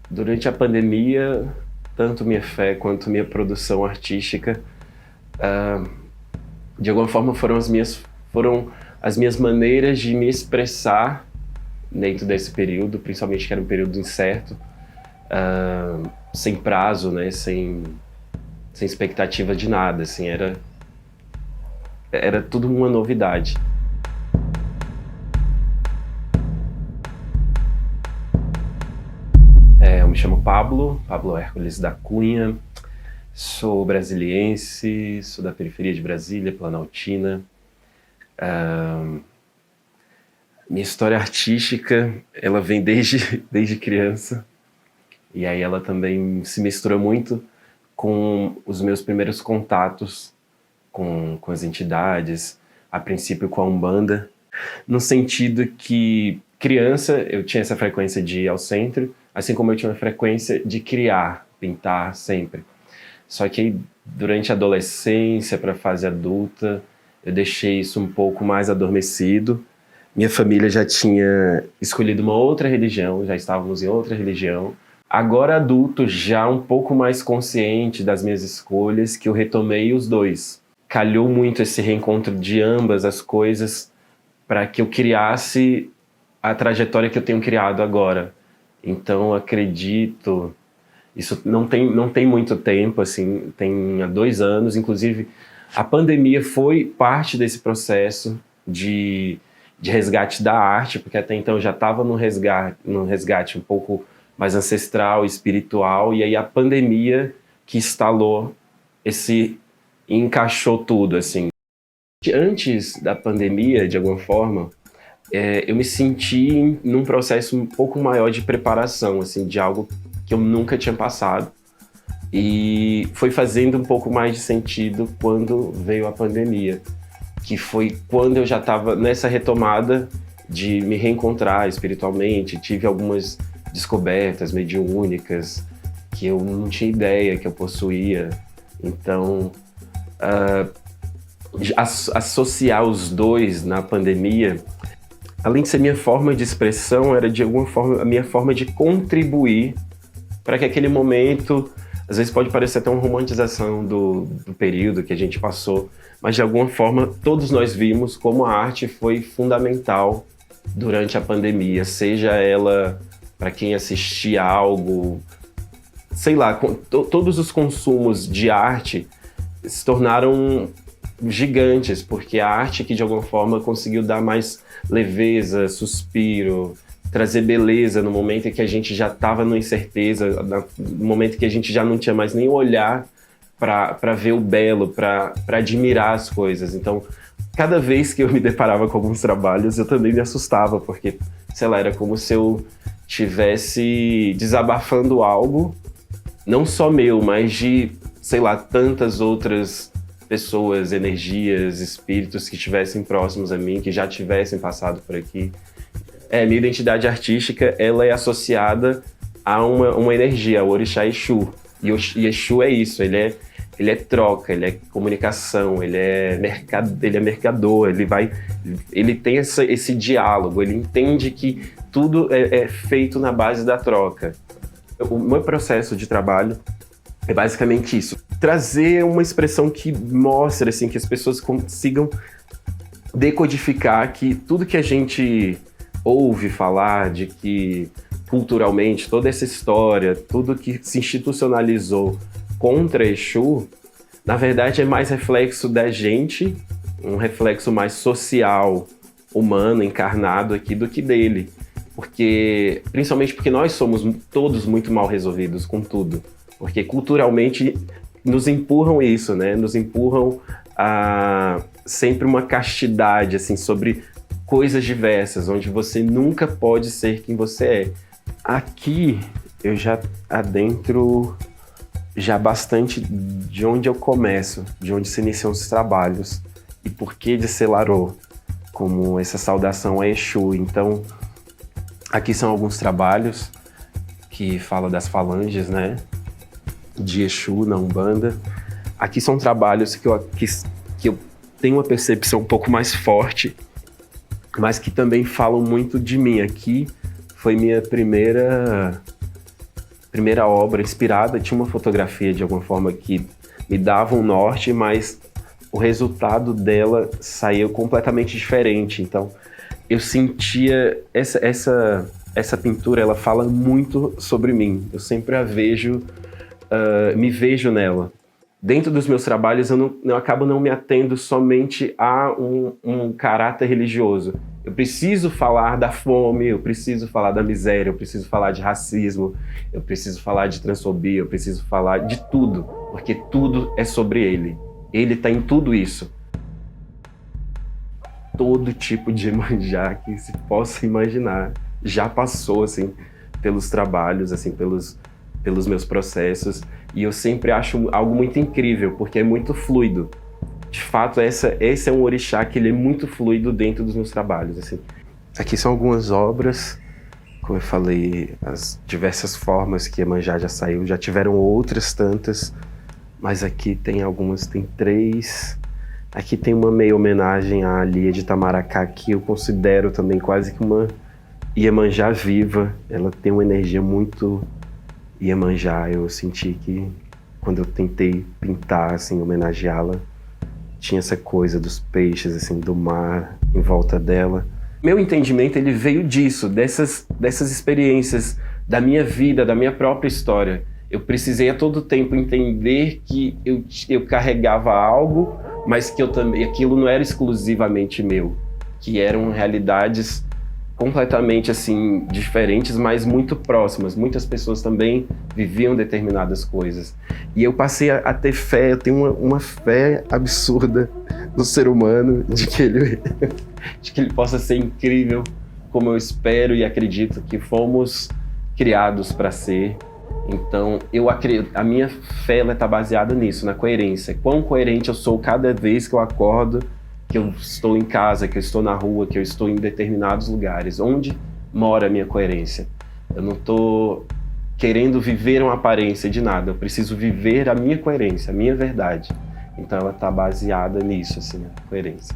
Durante a pandemia, tanto minha fé quanto minha produção artística, ah, de alguma forma foram as minhas maneiras de me expressar dentro desse período, principalmente que era um período incerto, sem prazo, né, sem expectativa de nada, assim, era tudo uma novidade. Eu me chamo Pablo Hércules da Cunha, sou brasiliense, sou da periferia de Brasília, planaltina. Minha história artística, ela vem desde criança, e aí ela também se mistura muito com os meus primeiros contatos com as entidades, a princípio com a Umbanda, no sentido que criança eu tinha essa frequência de ir ao centro, assim como eu tinha uma frequência de criar, pintar sempre. Só que durante a adolescência para a fase adulta, eu deixei isso um pouco mais adormecido. Minha família já tinha escolhido uma outra religião, já estávamos em outra religião. Agora adulto, já um pouco mais consciente das minhas escolhas, que eu retomei os dois. Calhou muito esse reencontro de ambas as coisas para que eu criasse a trajetória que eu tenho criado agora. Então, acredito, isso não tem muito tempo, assim, tem há 2 anos, inclusive a pandemia foi parte desse processo de resgate da arte, porque até então eu já estava num resgate um pouco mais ancestral, espiritual, e aí a pandemia que instalou e encaixou tudo, assim. Antes da pandemia, de alguma forma, eu me senti num processo um pouco maior de preparação, assim, de algo que eu nunca tinha passado. E foi fazendo um pouco mais de sentido quando veio a pandemia, que foi quando eu já estava nessa retomada de me reencontrar espiritualmente. Tive algumas descobertas mediúnicas que eu não tinha ideia que eu possuía. Então, associar os dois na pandemia, além de ser minha forma de expressão, era de alguma forma a minha forma de contribuir para que aquele momento, às vezes pode parecer até uma romantização do período que a gente passou, mas de alguma forma todos nós vimos como a arte foi fundamental durante a pandemia, seja ela para quem assistia algo, sei lá, todos os consumos de arte se tornaram gigantes, porque a arte que de alguma forma conseguiu dar mais leveza, suspiro, trazer beleza no momento em que a gente já estava numa incerteza, no momento em que a gente já não tinha mais nem olhar para ver o belo, para admirar as coisas. Então, cada vez que eu me deparava com alguns trabalhos, eu também me assustava, porque, sei lá, era como se eu estivesse desabafando algo, não só meu, mas de, sei lá, tantas outras pessoas, energias, espíritos que estivessem próximos a mim, que já tivessem passado por aqui. Minha identidade artística, ela é associada a uma energia, ao Orixá Exu. E Exu é isso, ele é troca, ele é comunicação, ele é mercador, ele tem esse diálogo, ele entende que tudo é feito na base da troca. O meu processo de trabalho é basicamente isso. Trazer uma expressão que mostre, assim, que as pessoas consigam decodificar que tudo que a gente ouve falar, de que culturalmente toda essa história, tudo que se institucionalizou contra Exu, na verdade é mais reflexo da gente, um reflexo mais social, humano, encarnado aqui do que dele. Principalmente porque nós somos todos muito mal resolvidos com tudo. Porque culturalmente nos empurram isso, né? Nos empurram a sempre uma castidade, assim, sobre coisas diversas, onde você nunca pode ser quem você é. Aqui eu já adentro já bastante de onde eu começo, de onde se iniciam os trabalhos e por que de Selarô, como essa saudação a Exu. Então, aqui são alguns trabalhos que falam das falanges, né, de Exu na Umbanda. Aqui são trabalhos que eu tenho uma percepção um pouco mais forte, mas que também falam muito de mim. Aqui foi minha primeira primeira obra inspirada, tinha uma fotografia de alguma forma que me dava um norte, mas o resultado dela saiu completamente diferente. Então, eu sentia essa pintura, ela fala muito sobre mim. Eu sempre a vejo, me vejo nela. Dentro dos meus trabalhos, eu acabo não me atendo somente a um caráter religioso. Eu preciso falar da fome, eu preciso falar da miséria, eu preciso falar de racismo, eu preciso falar de transfobia, eu preciso falar de tudo, porque tudo é sobre ele. Ele está em tudo isso. Todo tipo de Iemanjá que se possa imaginar já passou, assim, pelos trabalhos, assim, pelos meus processos, e eu sempre acho algo muito incrível, porque é muito fluido. De fato, esse é um orixá que ele é muito fluido dentro dos meus trabalhos, assim. Aqui são algumas obras, como eu falei, as diversas formas que Iemanjá já saiu, já tiveram outras tantas, mas aqui tem algumas, tem 3. Aqui tem uma meio homenagem à Lia de Itamaracá, que eu considero também quase que uma Iemanjá viva. Ela tem uma energia muito Iemanjá. Eu senti que quando eu tentei pintar, assim, homenageá-la, tinha essa coisa dos peixes, assim, do mar em volta dela. Meu entendimento, ele veio disso, dessas experiências da minha vida, da minha própria história. Eu precisei a todo tempo entender que eu carregava algo, mas que aquilo não era exclusivamente meu, que eram realidades completamente assim diferentes, mas muito próximas. Muitas pessoas também viviam determinadas coisas. E eu passei a ter fé, eu tenho uma fé absurda no ser humano, de que ele possa ser incrível, como eu espero e acredito que fomos criados para ser. Então, eu acredito, a minha fé está baseada nisso, na coerência. Quão coerente eu sou cada vez que eu acordo, que eu estou em casa, que eu estou na rua, que eu estou em determinados lugares. Onde mora a minha coerência? Eu não estou querendo viver uma aparência de nada. Eu preciso viver a minha coerência, a minha verdade. Então, ela está baseada nisso, assim, na coerência.